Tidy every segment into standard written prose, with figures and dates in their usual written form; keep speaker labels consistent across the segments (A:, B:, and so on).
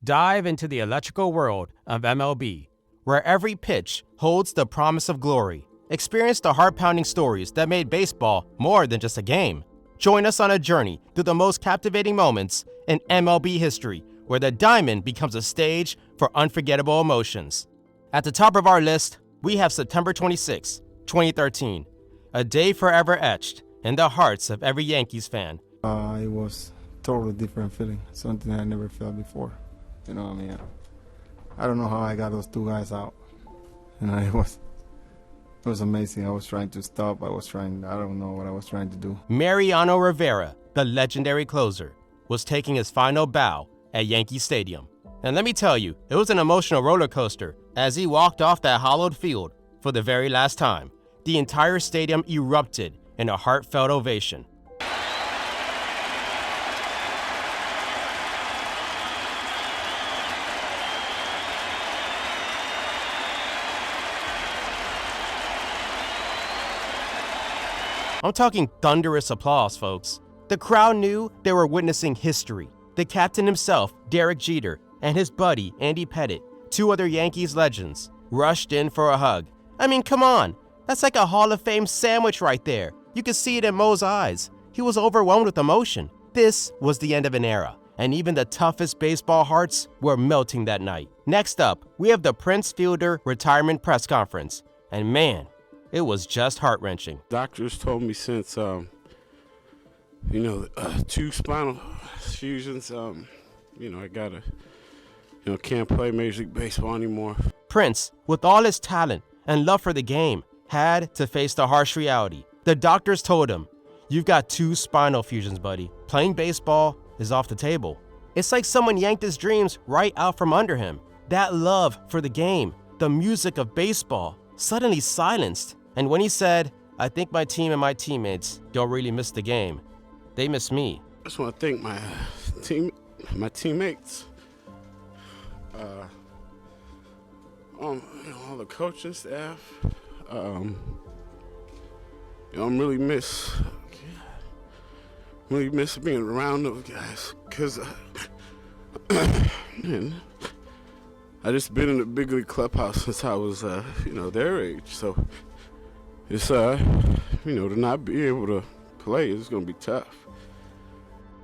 A: Dive into the electrical world of MLB, where every pitch holds the promise of glory. Experience the heart-pounding stories that made baseball more than just a game. Join us on a journey through the most captivating moments in MLB history, where the diamond becomes a stage for unforgettable emotions. At the top of our list, we have September 26, 2013, a day forever etched in the hearts of every Yankees fan.
B: It was a totally different feeling, something I never felt before. You know what I mean? I don't know how I got those two guys out. You know, it was amazing. I was trying to stop. I don't know what I was trying to do.
A: Mariano Rivera, the legendary closer, was taking his final bow at Yankee Stadium. And let me tell you, it was an emotional roller coaster as he walked off that hollowed field for the very last time. The entire stadium erupted in a heartfelt ovation. I'm talking thunderous applause, folks. The crowd knew they were witnessing history. The captain himself, Derek Jeter, and his buddy, Andy Pettitte, two other Yankees legends, rushed in for a hug. I mean, come on. That's like a Hall of Fame sandwich right there. You could see it in Mo's eyes. He was overwhelmed with emotion. This was the end of an era, and even the toughest baseball hearts were melting that night. Next up, we have the Prince Fielder retirement press conference. And man, it was just heart-wrenching.
C: Doctors told me since, two spinal fusions, I gotta, can't play Major League Baseball anymore.
A: Prince, with all his talent and love for the game, had to face the harsh reality. The doctors told him, "You've got two spinal fusions, buddy. Playing baseball is off the table." It's like someone yanked his dreams right out from under him. That love for the game, the music of baseball, suddenly silenced. And when he said, "I think my team and my teammates don't really miss the game. They miss me."
C: I just want to thank my teammates, all the coaching staff. I'm really miss being around those guys, because I just been in the big league clubhouse since I was their age, so it's to not be able to play is gonna be tough.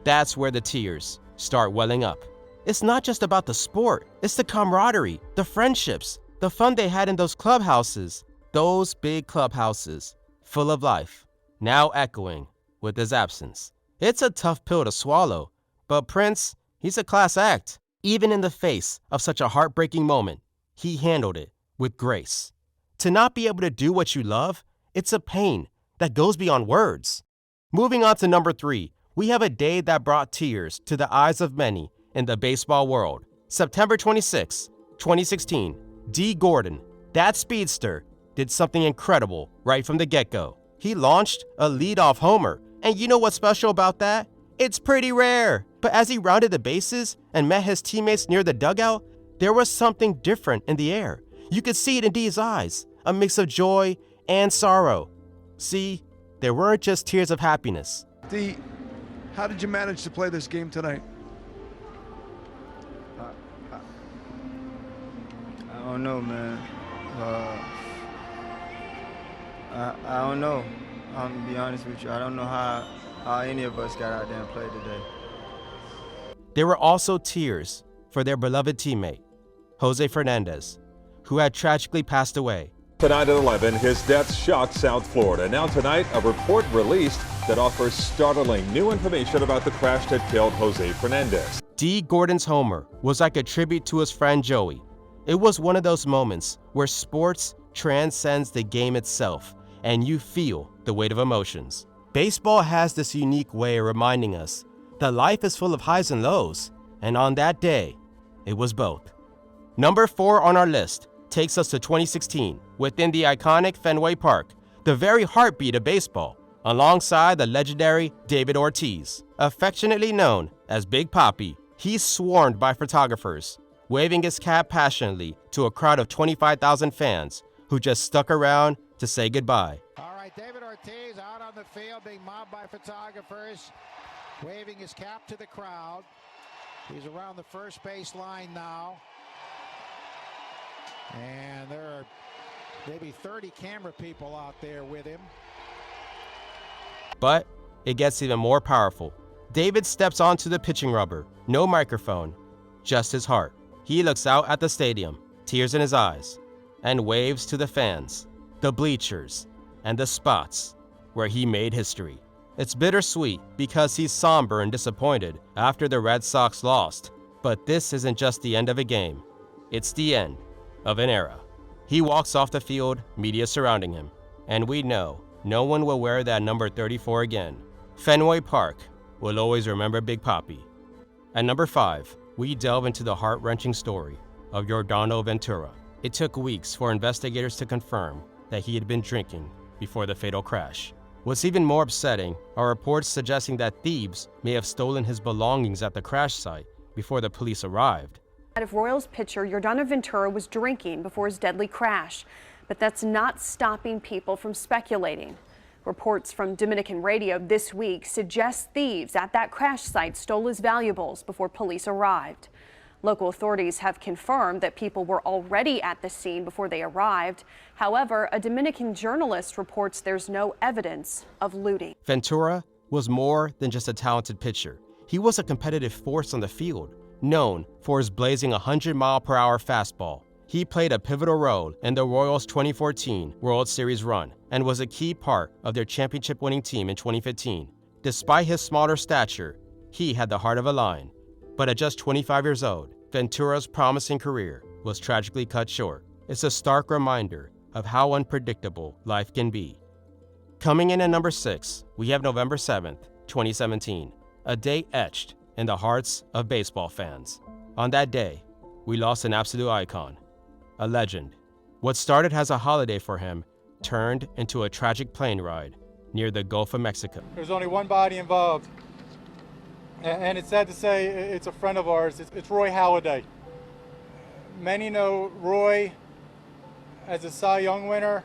A: That's where the tears start welling up. It's not just about the sport, it's the camaraderie, the friendships, the fun they had in those clubhouses, those big clubhouses, full of life, now echoing with his absence. It's a tough pill to swallow, but Prince, he's a class act. Even in the face of such a heartbreaking moment, he handled it with grace. To not be able to do what you love, it's a pain that goes beyond words. Moving on to number 3, we have a day that brought tears to the eyes of many in the baseball world. September 26, 2016, Dee Gordon, that speedster, did something incredible right from the get-go. He launched a leadoff homer, and you know what's special about that? It's pretty rare. But as he rounded the bases and met his teammates near the dugout, there was something different in the air. You could see it in Dee's eyes, a mix of joy and sorrow. See, there weren't just tears of happiness.
D: Dee, how did you manage to play this game tonight?
E: I don't know, man. I don't know. I'm gonna be honest with you. I don't know how any of us got out there and played today.
A: There were also tears for their beloved teammate, Jose Fernandez, who had tragically passed away.
F: Tonight at 11, his death shocked South Florida. Now tonight, a report released that offers startling new information about the crash that killed Jose Fernandez.
A: Dee Gordon's homer was like a tribute to his friend Joey. It was one of those moments where sports transcends the game itself, and you feel the weight of emotions. Baseball has this unique way of reminding us that life is full of highs and lows, and on that day, it was both. Number 4 on our list takes us to 2016, within the iconic Fenway Park, the very heartbeat of baseball, alongside the legendary David Ortiz. Affectionately known as Big Papi, he's swarmed by photographers, waving his cap passionately to a crowd of 25,000 fans who just stuck around to say goodbye.
G: All right, David Ortiz out on the field being mobbed by photographers, waving his cap to the crowd. He's around the first base line now. And there are maybe 30 camera people out there with him.
A: But it gets even more powerful. David steps onto the pitching rubber. No microphone, just his heart. He looks out at the stadium, tears in his eyes, and waves to the fans, the bleachers, and the spots where he made history. It's bittersweet because he's somber and disappointed after the Red Sox lost. But this isn't just the end of a game. It's the end of an era. He walks off the field, media surrounding him, and we know no one will wear that number 34 again. Fenway Park will always remember Big Papi. At number 5, we delve into the heart-wrenching story of Yordano Ventura. It took weeks for investigators to confirm that he had been drinking before the fatal crash. What's even more upsetting are reports suggesting that thieves may have stolen his belongings at the crash site before the police arrived.
H: If Royals pitcher Yordano Ventura was drinking before his deadly crash, but that's not stopping people from speculating. Reports from Dominican radio this week suggest thieves at that crash site stole his valuables before police arrived. Local authorities have confirmed that people were already at the scene before they arrived. However, a Dominican journalist reports there's no evidence of looting.
A: Ventura was more than just a talented pitcher. He was a competitive force on the field, known for his blazing 100-mile-per-hour fastball. He played a pivotal role in the Royals' 2014 World Series run and was a key part of their championship-winning team in 2015. Despite his smaller stature, he had the heart of a lion. But at just 25 years old, Ventura's promising career was tragically cut short. It's a stark reminder of how unpredictable life can be. Coming in at number 6, we have November 7th, 2017, a day etched in the hearts of baseball fans. On that day, we lost an absolute icon, a legend. What started as a holiday for him turned into a tragic plane ride near the Gulf of Mexico.
I: There's only one body involved, and it's sad to say it's a friend of ours. It's Roy Halladay. Many know Roy as a Cy Young winner,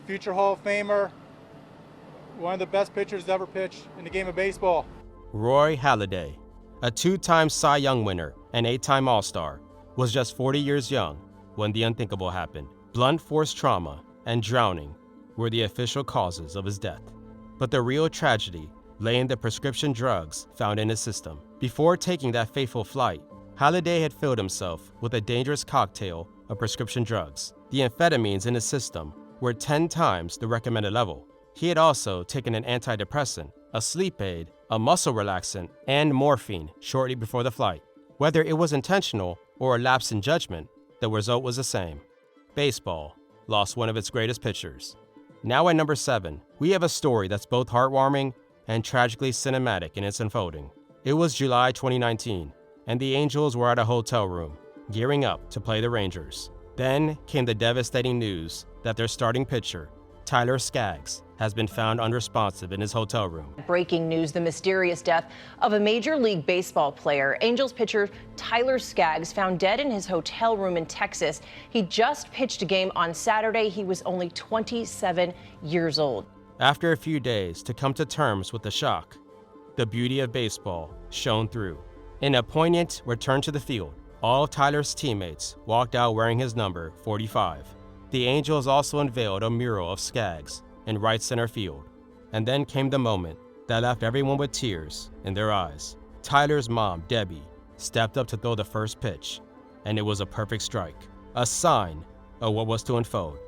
I: future Hall of Famer, one of the best pitchers to ever pitch in the game of baseball.
A: Roy Halladay, a 2-time Cy Young winner and 8-time All-Star, was just 40 years young when the unthinkable happened. Blunt force trauma and drowning were the official causes of his death. But the real tragedy lay in the prescription drugs found in his system. Before taking that fateful flight, Halladay had filled himself with a dangerous cocktail of prescription drugs. The amphetamines in his system were 10 times the recommended level. He had also taken an antidepressant, a sleep aid, a muscle relaxant, and morphine shortly before the flight. Whether it was intentional or a lapse in judgment, the result was the same. Baseball lost one of its greatest pitchers. Now at number 7, we have a story that's both heartwarming and tragically cinematic in its unfolding. It was July 2019, and the Angels were at a hotel room, gearing up to play the Rangers. Then came the devastating news that their starting pitcher, Tyler Skaggs, has been found unresponsive in his hotel room.
J: Breaking news, the mysterious death of a Major League Baseball player. Angels pitcher Tyler Skaggs found dead in his hotel room in Texas. He just pitched a game on Saturday. He was only 27 years old.
A: After a few days to come to terms with the shock, the beauty of baseball shone through. In a poignant return to the field, all of Tyler's teammates walked out wearing his number 45. The Angels also unveiled a mural of Skaggs in right center field. And then came the moment that left everyone with tears in their eyes. Tyler's mom, Debbie, stepped up to throw the first pitch, and it was a perfect strike, a sign of what was to unfold.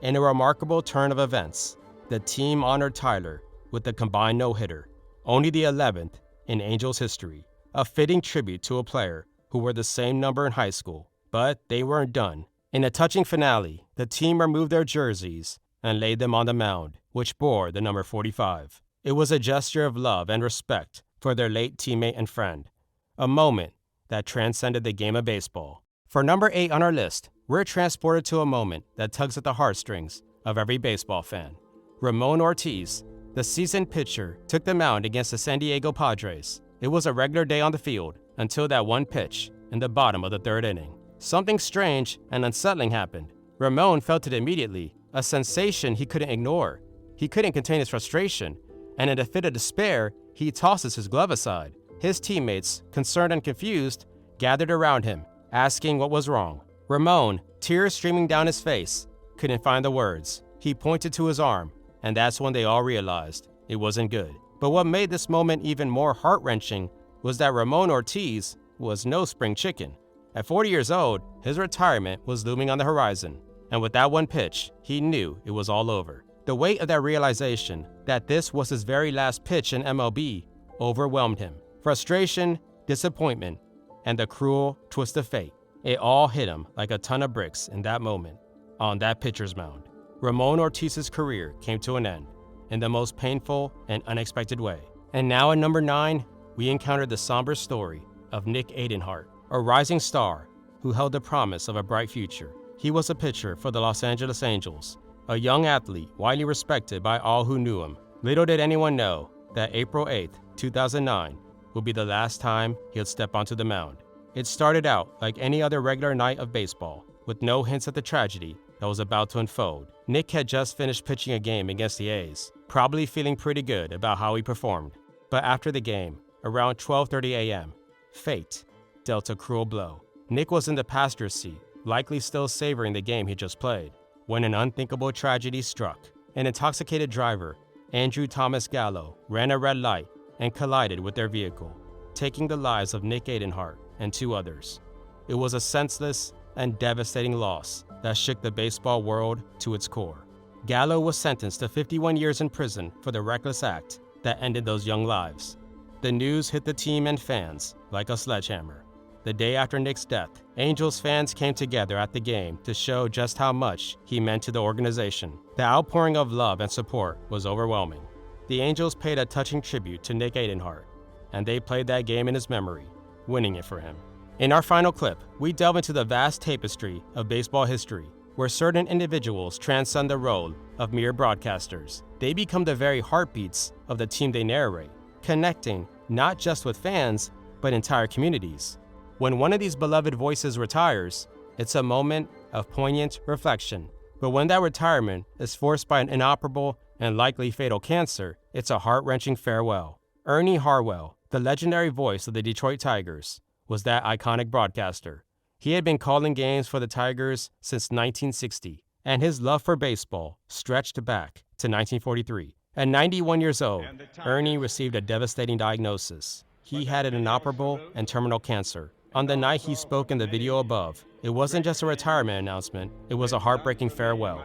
A: In a remarkable turn of events, the team honored Tyler with a combined no-hitter, only the 11th in Angels history, a fitting tribute to a player who wore the same number in high school. But they weren't done. In a touching finale, the team removed their jerseys and laid them on the mound, which bore the number 45. It was a gesture of love and respect for their late teammate and friend, a moment that transcended the game of baseball. For number 8 on our list, we're transported to a moment that tugs at the heartstrings of every baseball fan. Ramon Ortiz, the seasoned pitcher, took the mound against the San Diego Padres. It was a regular day on the field until that one pitch in the bottom of the 3rd inning. Something strange and unsettling happened. Ramon felt it immediately, a sensation he couldn't ignore. He couldn't contain his frustration, and in a fit of despair, he tosses his glove aside. His teammates, concerned and confused, gathered around him, asking what was wrong. Ramon, tears streaming down his face, couldn't find the words. He pointed to his arm, and that's when they all realized it wasn't good. But what made this moment even more heart-wrenching was that Ramon Ortiz was no spring chicken. At 40 years old, his retirement was looming on the horizon, and with that one pitch, he knew it was all over. The weight of that realization that this was his very last pitch in MLB overwhelmed him. Frustration, disappointment, and the cruel twist of fate. It all hit him like a ton of bricks in that moment, on that pitcher's mound. Ramon Ortiz's career came to an end in the most painful and unexpected way. And now at number 9, we encountered the somber story of Nick Adenhart, a rising star who held the promise of a bright future. He was a pitcher for the Los Angeles Angels, a young athlete widely respected by all who knew him. Little did anyone know that April 8th, 2009 would be the last time he'd step onto the mound. It started out like any other regular night of baseball, with no hints at the tragedy that was about to unfold. Nick had just finished pitching a game against the A's, probably feeling pretty good about how he performed. But after the game, around 12:30 a.m., fate dealt a cruel blow. Nick was in the passenger seat, likely still savoring the game he just played, when an unthinkable tragedy struck. An intoxicated driver, Andrew Thomas Gallo, ran a red light and collided with their vehicle, taking the lives of Nick Adenhart and 2 others. It was a senseless and devastating loss that shook the baseball world to its core. Gallo was sentenced to 51 years in prison for the reckless act that ended those young lives. The news hit the team and fans like a sledgehammer. The day after Nick's death, Angels fans came together at the game to show just how much he meant to the organization. The outpouring of love and support was overwhelming. The Angels paid a touching tribute to Nick Adenhart, and they played that game in his memory, winning it for him. In our final clip, we delve into the vast tapestry of baseball history, where certain individuals transcend the role of mere broadcasters. They become the very heartbeats of the team they narrate, connecting not just with fans, but entire communities. When one of these beloved voices retires, it's a moment of poignant reflection. But when that retirement is forced by an inoperable and likely fatal cancer, it's a heart-wrenching farewell. Ernie Harwell, the legendary voice of the Detroit Tigers, was that iconic broadcaster. He had been calling games for the Tigers since 1960, and his love for baseball stretched back to 1943. At 91 years old, Ernie received a devastating diagnosis. He had an inoperable and terminal cancer. On the night he spoke in the video above, it wasn't just a retirement announcement, it was a heartbreaking farewell.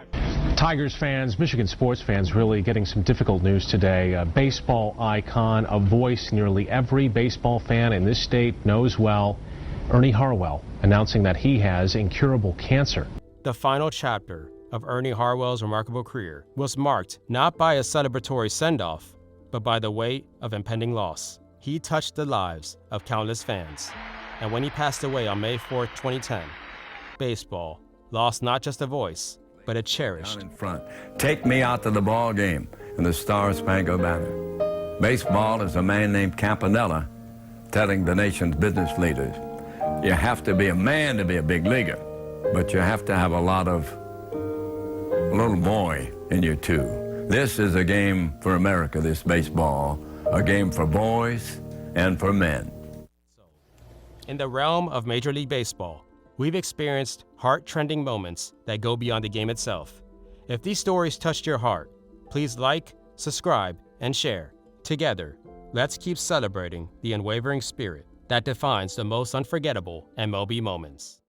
K: Tigers fans, Michigan sports fans really getting some difficult news today. A baseball icon, a voice nearly every baseball fan in this state knows well, Ernie Harwell, announcing that he has incurable cancer.
A: The final chapter of Ernie Harwell's remarkable career was marked not by a celebratory send-off, but by the weight of impending loss. He touched the lives of countless fans. And when he passed away on May 4th, 2010, baseball lost not just a voice, but a cherished.
L: Down in front. Take me out to the ball game in the Star-Spangled Banner. Baseball is a man named Campanella telling the nation's business leaders, you have to be a man to be a big leaguer, but you have to have a little boy in you too. This is a game for America, this baseball, a game for boys and for men.
A: In the realm of Major League Baseball, we've experienced heart-trending moments that go beyond the game itself. If these stories touched your heart, please like, subscribe, and share. Together, let's keep celebrating the unwavering spirit that defines the most unforgettable MLB moments.